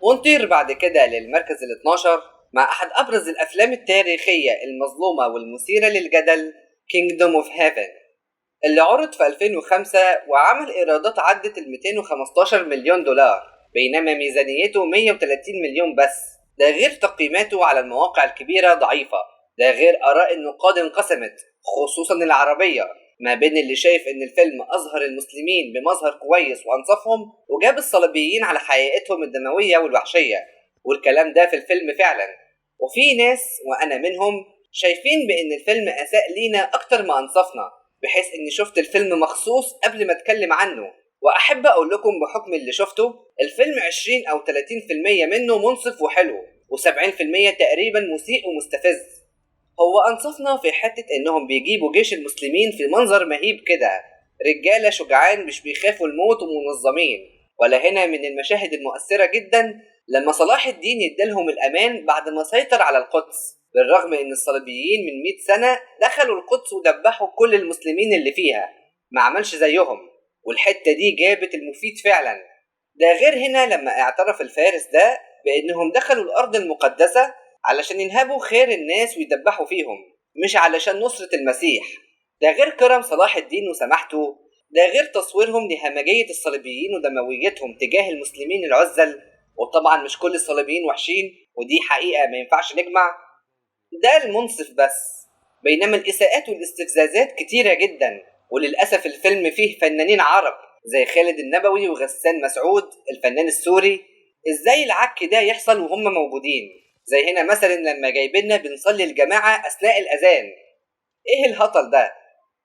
ونطير بعد كده للمركز ال 12 مع أحد أبرز الأفلام التاريخية المظلومة والمثيرة للجدل Kingdom of Heaven، اللي عرض في 2005 وعمل إيرادات عدت ال 215 مليون دولار، بينما ميزانيته 130 مليون بس. ده غير تقييماته على المواقع الكبيرة ضعيفة، ده غير آراء النقاد انقسمت خصوصا العربية ما بين اللي شايف ان الفيلم اظهر المسلمين بمظهر كويس وانصفهم وجاب الصليبيين على حقيقتهم الدموية والوحشية، والكلام ده في الفيلم فعلا. وفي ناس وانا منهم شايفين بان الفيلم اساء لينا اكتر ما انصفنا، بحيث اني شفت الفيلم مخصوص قبل ما اتكلم عنه. واحب اقول لكم بحكم اللي شفته، الفيلم 20 او 30% منه منصف وحلو، و70% تقريبا مسيء ومستفز. هو أنصفنا في حتة إنهم بيجيبوا جيش المسلمين في منظر مهيب كده، رجالة شجعان مش بيخافوا الموت ومنظمين. ولا هنا من المشاهد المؤثرة جدا لما صلاح الدين يديلهم الأمان بعد ما سيطر على القدس، بالرغم إن الصليبيين من 100 سنة دخلوا القدس ودبحوا كل المسلمين اللي فيها، ما عملش زيهم. والحتة دي جابت المفيد فعلا. ده غير هنا لما اعترف الفارس ده بإنهم دخلوا الأرض المقدسة علشان ينهبوا خير الناس ويدبحوا فيهم، مش علشان نصرة المسيح. ده غير كرم صلاح الدين وسماحته، ده غير تصويرهم لهمجية الصليبيين ودمويتهم تجاه المسلمين العزل. وطبعا مش كل الصليبيين وحشين، ودي حقيقة ما ينفعش نجمع. ده المنصف بس، بينما الإساءات والاستفزازات كتيرة جدا. وللأسف الفيلم فيه فنانين عرب زي خالد النبوي وغسان مسعود الفنان السوري. ازاي العك ده يحصل وهم موجودين؟ زي هنا مثلا لما جايبيننا بنصلي الجماعة أثناء الأذان، إيه الهطل ده؟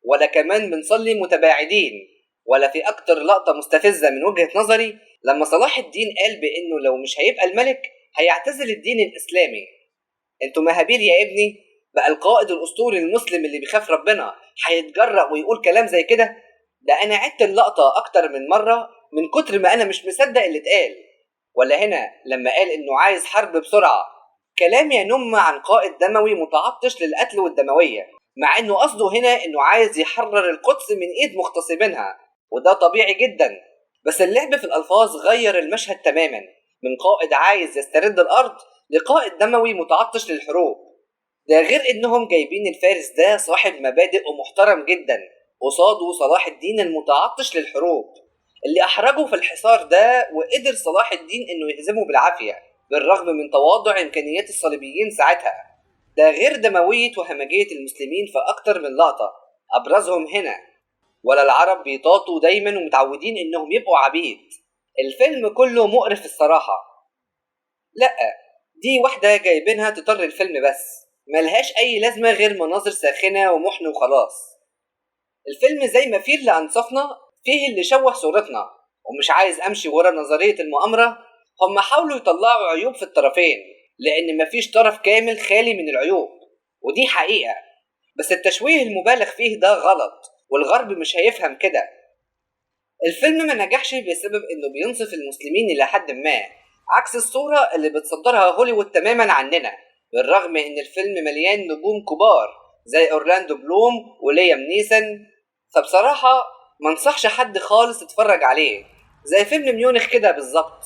ولا كمان بنصلي متباعدين. ولا في أكتر لقطة مستفزة من وجهة نظري لما صلاح الدين قال بإنه لو مش هيبقى الملك هيعتزل الدين الإسلامي. انتوا مهابيل يا ابني؟ بقى القائد الأسطوري المسلم اللي بيخاف ربنا هيتجرأ ويقول كلام زي كده؟ ده أنا عدت اللقطة أكتر من مرة من كتر ما أنا مش مصدق اللي اتقال. ولا هنا لما قال إنه عايز حرب بسرعة، كلام ينم عن قائد دموي متعطش للقتل والدموية، مع إنه قصده هنا إنه عايز يحرر القدس من إيد مغتصبينها، وده طبيعي جدا. بس اللعب في الألفاظ غير المشهد تماما، من قائد عايز يسترد الأرض لقائد دموي متعطش للحروب. ده غير إنهم جايبين الفارس ده صاحب مبادئ ومحترم جدا قصاده صلاح الدين المتعطش للحروب، اللي أحرجه في الحصار ده وقدر صلاح الدين إنه يهزمه بالعافية بالرغم من تواضع إمكانيات الصليبيين ساعتها. ده غير دموية وهمجية المسلمين في أكتر من لقطة، أبرزهم هنا ولا العرب بيطاطوا دايما ومتعودين إنهم يبقوا عبيد. الفيلم كله مقرف الصراحة. لأ، دي واحدة جايبينها تطر الفيلم بس، ملهاش أي لازمة غير مناظر ساخنة ومحن وخلاص. الفيلم زي ما فيه اللي أنصفنا فيه اللي شوه صورتنا. ومش عايز أمشي ورا نظرية المؤامرة، هم حاولوا يطلعوا عيوب في الطرفين لأن مفيش طرف كامل خالي من العيوب، ودي حقيقة. بس التشويه المبالغ فيه ده غلط، والغرب مش هيفهم كده. الفيلم ما نجحش بسبب إنه بينصف المسلمين إلى حد ما، عكس الصورة اللي بتصدرها هوليوود تماما عننا، بالرغم إن الفيلم مليان نجوم كبار زي أورلاندو بلوم وليام نيسن. فبصراحة منصحش حد خالص يتفرج عليه، زي فيلم ميونخ كده بالظبط.